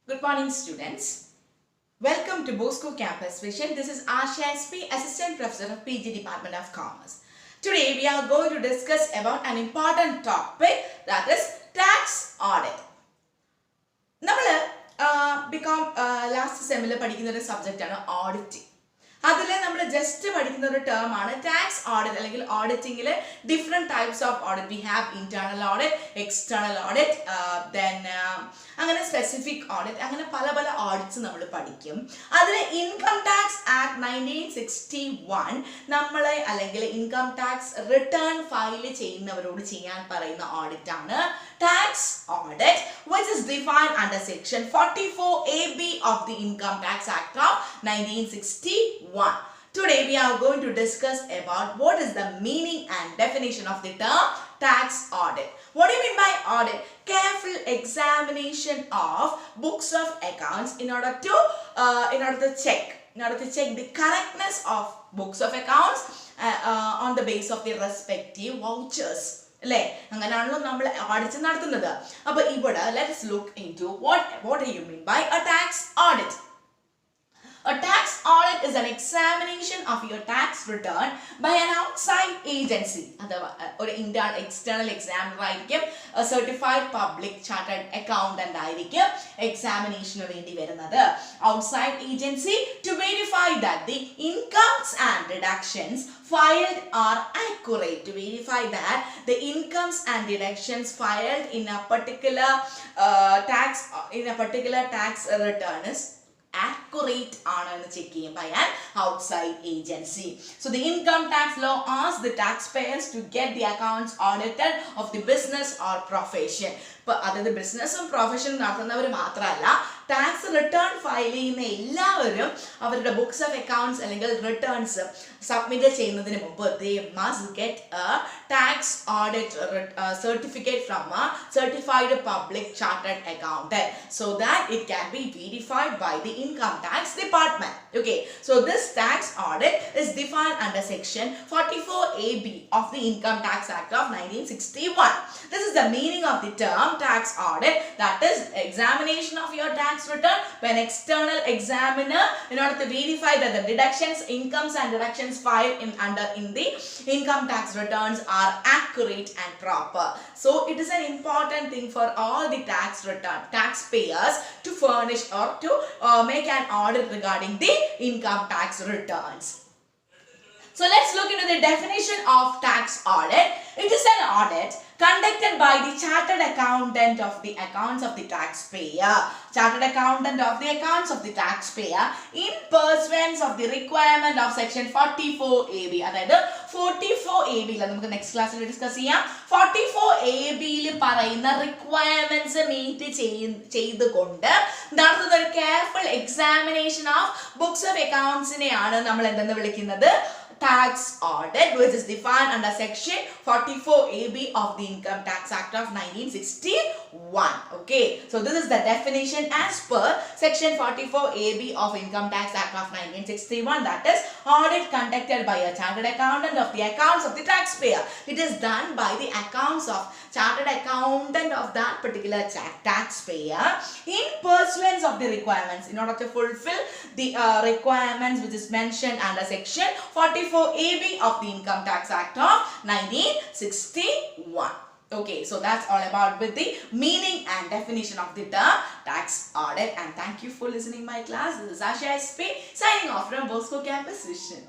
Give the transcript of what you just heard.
Good morning, students. Welcome to Bosco Campus Vision. This is Asha SP, Assistant Professor of PG Department of Commerce. Today we are going to discuss about an important topic, that is tax audit. We become last semester പഠിക്കുന്ന ഒരു subject ആണ് auditing. അതിൽ നമ്മൾ just പഠിക്കുന്ന ഒരു term ആണ് tax audit അല്ലെങ്കിൽ ഓഡിറ്റിംഗിൽ different types of audit we have internal audit external audit അങ്ങനെ സ്പെസിഫിക് ഓഡിറ്റ് അങ്ങനെ പല പല ഓഡിറ്റ്സ് നമ്മൾ പഠിക്കും. അതിൽ ഇൻകം ടാക്സ് ആക്ട് 1961 നമ്മളെ അല്ലെങ്കിൽ ഇൻകം ടാക്സ് റിട്ടേൺ ഫയൽ ചെയ്യുന്നവരോട് ചെയ്യാൻ പറയുന്ന ഓഡിറ്റ് ആണ് tax audit, which is defined under section 44AB of the Income Tax Act of 1961. Today we are going to discuss about what is the meaning and definition of the term tax audit. What do you mean by audit? Careful examination of books of accounts in order to check the correctness of books of accounts on the basis of the respective vouchers. അല്ലേ, അങ്ങനെയാണല്ലോ നമ്മൾ audit നടത്തുന്നത്. അപ്പൊ ഇവിടെ let's look into what do you mean by a tax audit? A tax audit is an examination of your tax return by an outside agency. അഥവാ ഒരു internal external examiner ആയിരിക്കും, certified public chartered accountant ആയിരിക്കും എക്സാമിനേഷന് വേണ്ടി വരുന്നത്. Outside agency to verify that the incomes and deductions filed are accurate, to verify that the incomes and deductions filed in a particular tax return is accurate ആണെന്ന് check ചെയ്യും by an outside agency. So the income tax law asks the taxpayers to get the accounts audited of the business or profession. ഇപ്പൊ അതായത് ബിസിനസ്സും പ്രൊഫഷനും നടത്തുന്നവർ മാത്രമല്ല, tax return file ചെയ്യുന്ന എല്ലാവരും അവരുടെ ബുക്സ് ഓഫ് അക്കൗണ്ട്സ് അല്ലെങ്കിൽ റിട്ടേൺസ് സബ്മിറ്റ് ചെയ്യുന്നതിന് മുമ്പ് they must get a tax audit certificate from a certified public chartered accountant so that it can be verified by the income tax department. Okay, so this tax audit is defined under section 44AB of the Income Tax Act of 1961. This is the meaning of the term tax audit, that is examination of your tax return by an external examiner in order to verify that the deductions, incomes and deductions filed in the income tax returns are accurate and proper. So it is an important thing for all the taxpayers to furnish or to make an audit regarding the income tax returns. So let's look into the definition of tax audit. It is an audit conducted by the chartered accountant of the accounts of the taxpayer. Chartered accountant of the accounts of the taxpayer in pursuance of the requirement of section 44AB. അതായത് 44AB ല നമുക്ക് next ക്ലാസ്സിൽ discuss ചെയ്യാം. 44AB ൽ പറയുന്ന requirements meet ചെയ്തുകൊണ്ട് നടത്തുന്ന ഒരു careful examination of books of അക്കൗണ്ട്സിനെയാണ് നമ്മൾ എന്തെന്ന് വിളിക്കുന്നത്? Tax audit, which is defined under section 44AB of the Income Tax Act of 1961. Okay, so this is the definition as per section 44AB of Income Tax Act of 1961, that is audit conducted by a chartered accountant of the accounts of the taxpayer. It is done by the accounts of chartered accountant of that particular taxpayer in pursuance of the requirements, in order to fulfill the requirements which is mentioned under section 44AB of the Income Tax Act of 1961. Okay, so that's all about with the meaning and definition of the term tax audit. And thank you for listening my class. This is Asha SP signing off from Bosco Campus Vision.